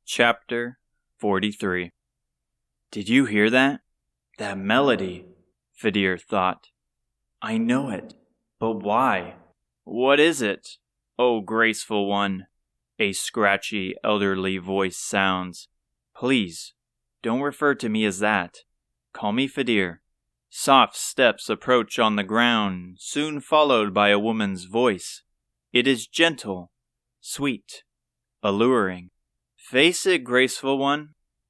Chapter 43. Did you hear that? That melody, Fedir thought. I know it, but why? What is it? Oh, graceful one, a scratchy, elderly voice sounds. Please, don't refer to me as that. Call me Fedir. Soft steps approach on the ground, soon followed by a woman's voice. It is gentle, sweet, alluring. Face it, graceful one.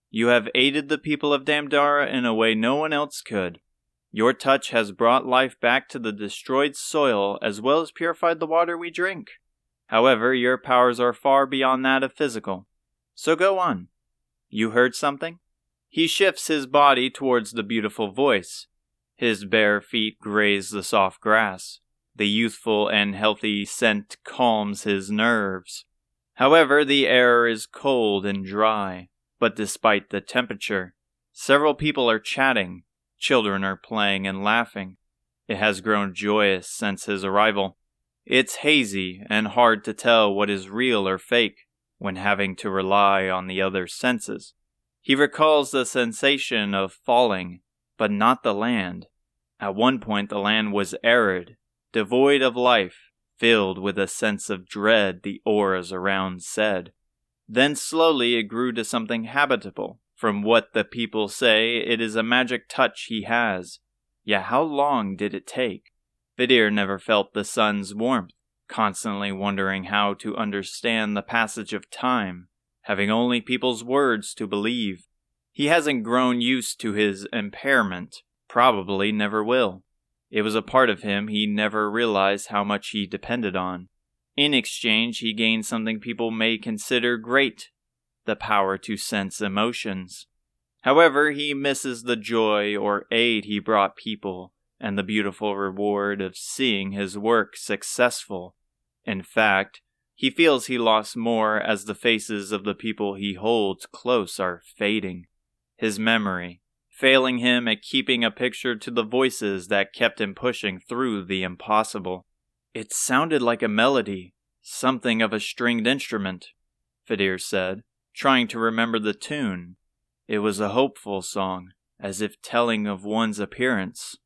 You have aided the people of Damdara in a way no one else could. Your touch has brought life back to the destroyed soil as well as purified the water we drink. However, your powers are far beyond that of physical. So go on. You heard something? He shifts his body towards the beautiful voice. His bare feet graze the soft grass. The youthful and healthy scent calms his nerves. However, the air is cold and dry, but despite the temperature, several people are chatting, children are playing and laughing. It has grown joyous since his arrival. It's hazy and hard to tell what is real or fake when having to rely on the other senses. He recalls the sensation of falling, but not the land. At one point the land was arid, devoid of life, filled with a sense of dread, the auras around said. Then slowly it grew to something habitable. From what the people say, it is a magic touch he has. Yet how long did it take? Fedir never felt the sun's warmth, constantly wondering how to understand the passage of time, having only people's words to believe. He hasn't grown used to his impairment, probably never will. It was a part of him he never realized how much he depended on. In exchange, he gained something people may consider great, the power to sense emotions. However, he misses the joy or aid he brought people, and the beautiful reward of seeing his work successful. In fact, he feels he lost more as the faces of the people he holds close are fading. His memory, failing him at keeping a picture to the voices that kept him pushing through the impossible. It sounded like a melody, something of a stringed instrument, Fedir said, trying to remember the tune. It was a hopeful song, as if telling of one's appearance.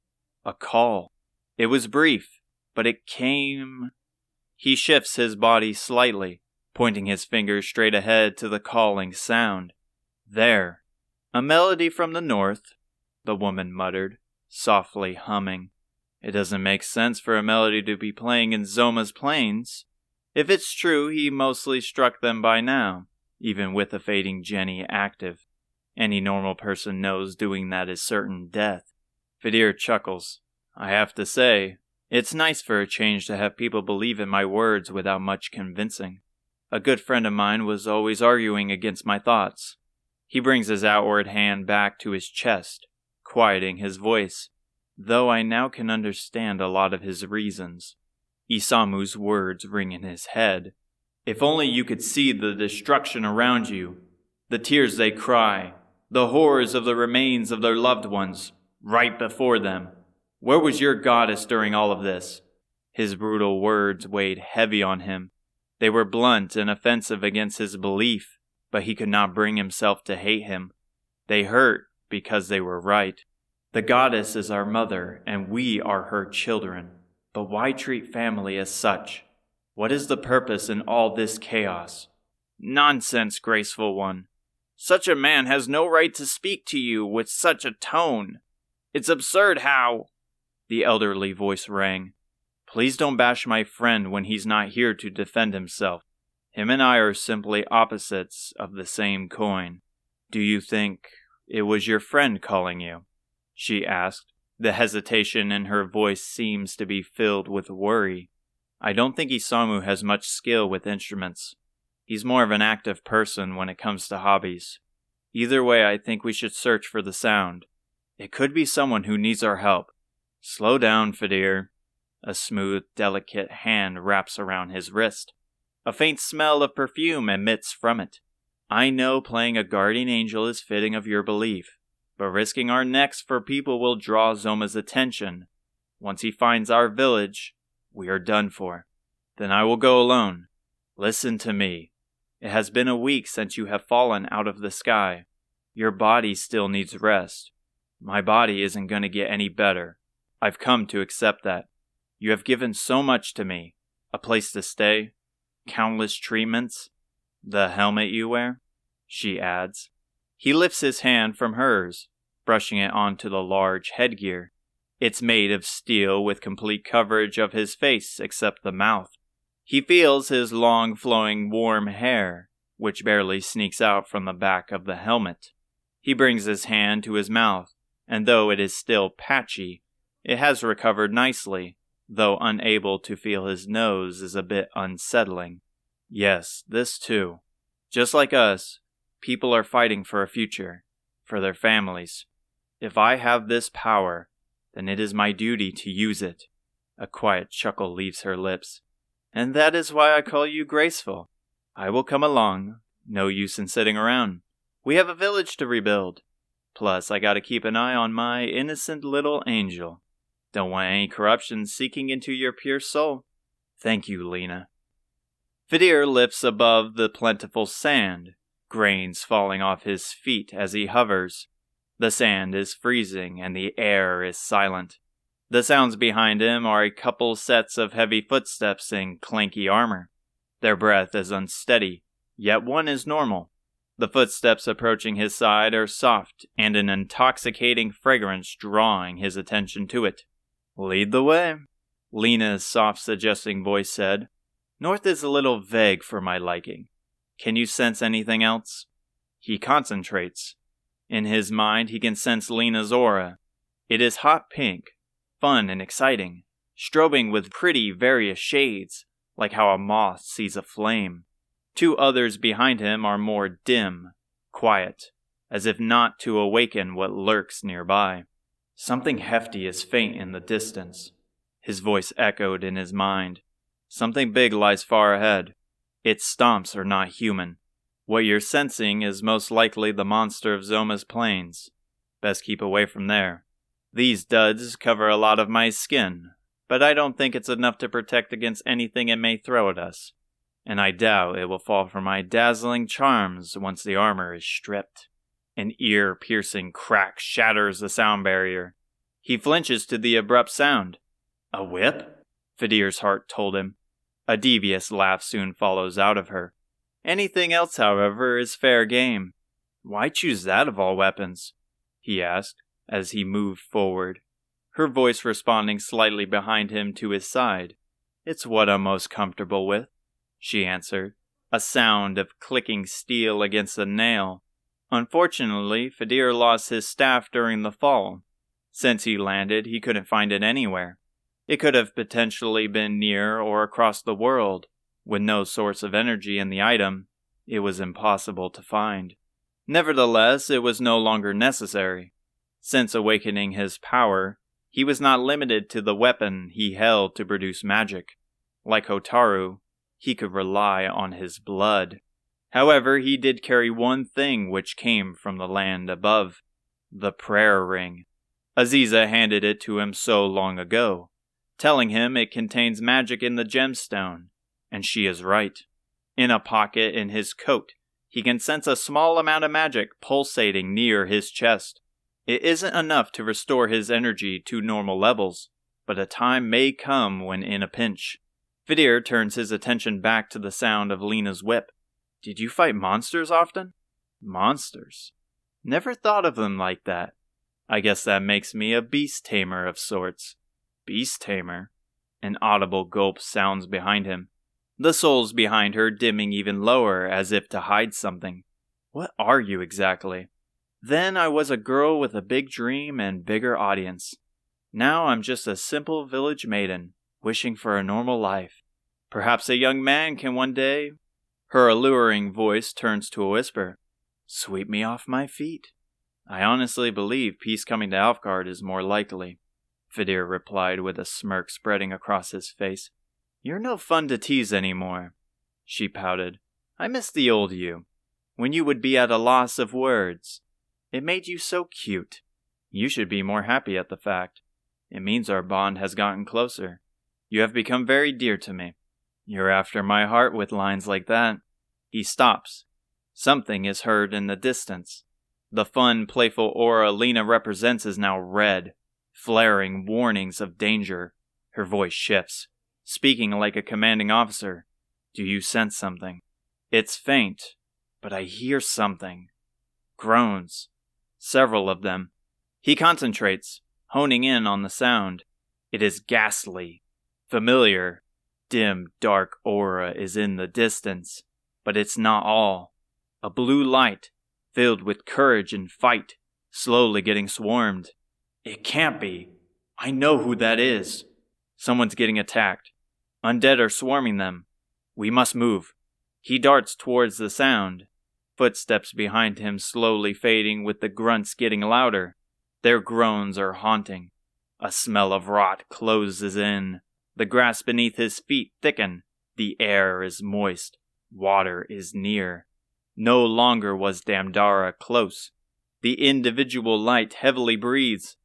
A call. It was brief, but it came. He shifts his body slightly, pointing his finger straight ahead to the calling sound. There. A melody from the north, the woman muttered, softly humming. It doesn't make sense for a melody to be playing in Zoma's plains. If it's true, he mostly struck them by now, even with the fading Jenny active. Any normal person knows doing that is certain death. Fedir chuckles. I have to say, it's nice for a change to have people believe in my words without much convincing. A good friend of mine was always arguing against my thoughts. He brings his outward hand back to his chest, quieting his voice, though I now can understand a lot of his reasons. Isamu's words ring in his head. If only you could see the destruction around you, the tears they cry, the horrors of the remains of their loved ones, right before them. Where was your goddess during all of this? His brutal words weighed heavy on him. They were blunt and offensive against his belief, but he could not bring himself to hate him. They hurt because they were right. The goddess is our mother, and we are her children. But why treat family as such? What is the purpose in all this chaos? Nonsense, graceful one. Such a man has no right to speak to you with such a tone. It's absurd how... The elderly voice rang. Please don't bash my friend when he's not here to defend himself. Him and I are simply opposites of the same coin. Do you think it was your friend calling you? She asked. The hesitation in her voice seems to be filled with worry. I don't think Isamu has much skill with instruments. He's more of an active person when it comes to hobbies. Either way, I think we should search for the sound. It could be someone who needs our help. Slow down, Fedir. A smooth, delicate hand wraps around his wrist. A faint smell of perfume emits from it. I know playing a guardian angel is fitting of your belief, but risking our necks for people will draw Zoma's attention. Once he finds our village, we are done for. Then I will go alone. Listen to me. It has been a week since you have fallen out of the sky. Your body still needs rest. My body isn't going to get any better. I've come to accept that. You have given so much to me. A place to stay, countless treatments, the helmet you wear, she adds. He lifts his hand from hers, brushing it onto the large headgear. It's made of steel with complete coverage of his face except the mouth. He feels his long flowing warm hair, which barely sneaks out from the back of the helmet. He brings his hand to his mouth, and though it is still patchy, it has recovered nicely, though unable to feel his nose is a bit unsettling. Yes, this too. Just like us, people are fighting for a future, for their families. If I have this power, then it is my duty to use it. A quiet chuckle leaves her lips. And that is why I call you graceful. I will come along. No use in sitting around. We have a village to rebuild. Plus, I gotta keep an eye on my innocent little angel. Don't want any corruption seeking into your pure soul. Thank you, Lena. Fedir lifts above the plentiful sand, grains falling off his feet as he hovers. The sand is freezing and the air is silent. The sounds behind him are a couple sets of heavy footsteps in clanky armor. Their breath is unsteady, yet one is normal. The footsteps approaching his side are soft, and an intoxicating fragrance drawing his attention to it. Lead the way, Lena's soft suggesting voice said. North is a little vague for my liking. Can you sense anything else? He concentrates. In his mind, he can sense Lena's aura. It is hot pink, fun and exciting, strobing with pretty various shades, like how a moth sees a flame. Two others behind him are more dim, quiet, as if not to awaken what lurks nearby. Something hefty is faint in the distance. His voice echoed in his mind. Something big lies far ahead. Its stomps are not human. What you're sensing is most likely the monster of Zoma's plains. Best keep away from there. These duds cover a lot of my skin, but I don't think it's enough to protect against anything it may throw at us. And I doubt it will fall for my dazzling charms once the armor is stripped. An ear-piercing crack shatters the sound barrier. He flinches to the abrupt sound. A whip? Fedir's heart told him. A devious laugh soon follows out of her. Anything else, however, is fair game. Why choose that of all weapons? He asked, as he moved forward, her voice responding slightly behind him to his side. It's what I'm most comfortable with, she answered, a sound of clicking steel against a nail. Unfortunately, Fedir lost his staff during the fall. Since he landed, he couldn't find it anywhere. It could have potentially been near or across the world. With no source of energy in the item, it was impossible to find. Nevertheless, it was no longer necessary. Since awakening his power, he was not limited to the weapon he held to produce magic. Like Hotaru, he could rely on his blood. However, he did carry one thing which came from the land above. The prayer ring. Aziza handed it to him so long ago, telling him it contains magic in the gemstone, and she is right. In a pocket in his coat, he can sense a small amount of magic pulsating near his chest. It isn't enough to restore his energy to normal levels, but a time may come when in a pinch. Fedir turns his attention back to the sound of Lena's whip. Did you fight monsters often? Monsters? Never thought of them like that. I guess that makes me a beast tamer of sorts. Beast tamer? An audible gulp sounds behind him. The souls behind her dimming even lower as if to hide something. What are you exactly? Then I was a girl with a big dream and bigger audience. Now I'm just a simple village maiden, wishing for a normal life. Perhaps a young man can one day... Her alluring voice turns to a whisper. Sweep me off my feet. I honestly believe peace coming to Alfgard is more likely, Fedir replied with a smirk spreading across his face. You're no fun to tease anymore, she pouted. I miss the old you, when you would be at a loss of words. It made you so cute. You should be more happy at the fact. It means our bond has gotten closer. You have become very dear to me. You're after my heart with lines like that. He stops. Something is heard in the distance. The fun, playful aura Lena represents is now red, flaring warnings of danger. Her voice shifts, speaking like a commanding officer. Do you sense something? It's faint, but I hear something. Groans. Several of them. He concentrates, honing in on the sound. It is ghastly. Familiar. Dim, dark aura is in the distance. But it's not all. A blue light, filled with courage and fight, slowly getting swarmed. It can't be. I know who that is. Someone's getting attacked. Undead are swarming them. We must move. He darts towards the sound. Footsteps behind him slowly fading with the grunts getting louder. Their groans are haunting. A smell of rot closes in. The grass beneath his feet thicken. The air is moist. Water is near. No longer was Damdara close. The individual light heavily breathes.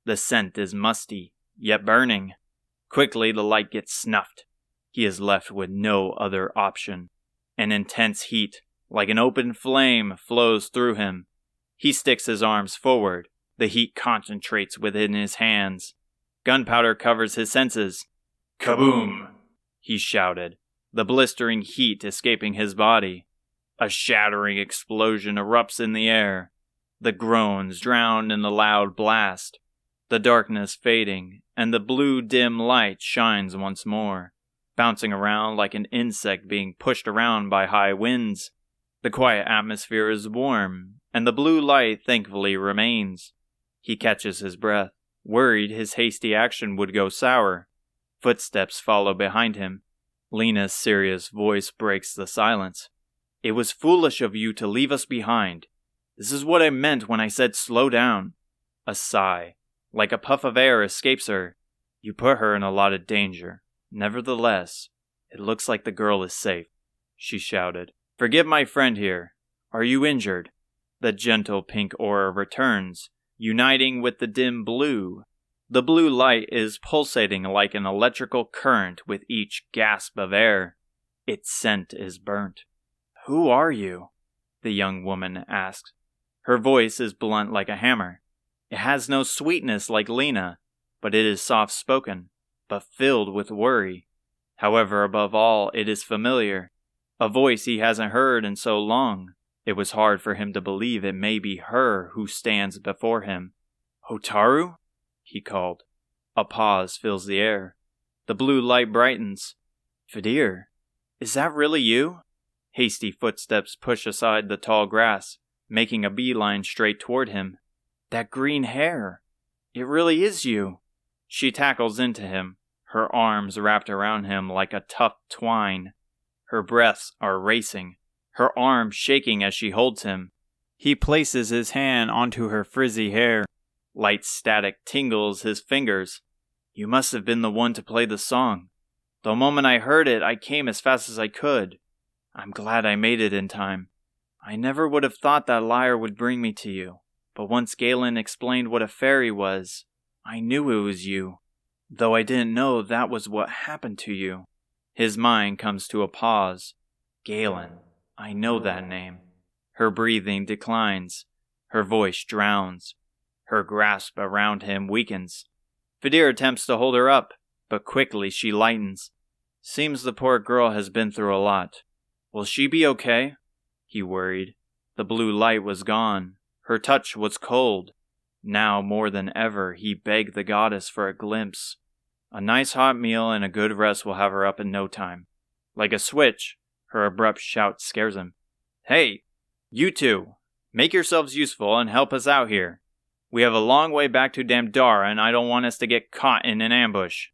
The scent is musty, yet burning. Quickly the light gets snuffed. He is left with no other option. An intense heat, like an open flame, flows through him. He sticks his arms forward. The heat concentrates within his hands. Gunpowder covers his senses. Kaboom! He shouted, the blistering heat escaping his body. A shattering explosion erupts in the air. The groans drown in the loud blast. The darkness fading, and the blue dim light shines once more, bouncing around like an insect being pushed around by high winds. The quiet atmosphere is warm, and the blue light thankfully remains. He catches his breath, worried his hasty action would go sour. Footsteps follow behind him. Lena's serious voice breaks the silence. It was foolish of you to leave us behind. This is what I meant when I said slow down. A sigh, like a puff of air, escapes her. You put her in a lot of danger. Nevertheless, it looks like the girl is safe, she shouted. Forgive my friend here. Are you injured? The gentle pink aura returns, uniting with the dim blue. The blue light is pulsating like an electrical current with each gasp of air. Its scent is burnt. Who are you? The young woman asks. Her voice is blunt like a hammer. It has no sweetness like Lena, but it is soft-spoken, but filled with worry. However, above all, it is familiar. A voice he hasn't heard in so long. It was hard for him to believe it may be her who stands before him. Hotaru? He called. A pause fills the air. The blue light brightens. Fedir, is that really you? Hasty footsteps push aside the tall grass, making a beeline straight toward him. That green hair. It really is you. She tackles into him, her arms wrapped around him like a tough twine. Her breaths are racing, her arms shaking as she holds him. He places his hand onto her frizzy hair. Light static tingles his fingers. You must have been the one to play the song. The moment I heard it, I came as fast as I could. I'm glad I made it in time. I never would have thought that liar would bring me to you, but once Galen explained what a fairy was, I knew it was you, though I didn't know that was what happened to you. His mind comes to a pause. Galen, I know that name. Her breathing declines. Her voice drowns. Her grasp around him weakens. Fedir attempts to hold her up, but quickly she lightens. Seems the poor girl has been through a lot. Will she be okay? He worried. The blue light was gone. Her touch was cold. Now more than ever he begged the goddess for a glimpse. A nice hot meal and a good rest will have her up in no time. Like a switch, her abrupt shout scares him. Hey, you two! Make yourselves useful and help us out here. We have a long way back to Damdara and I don't want us to get caught in an ambush.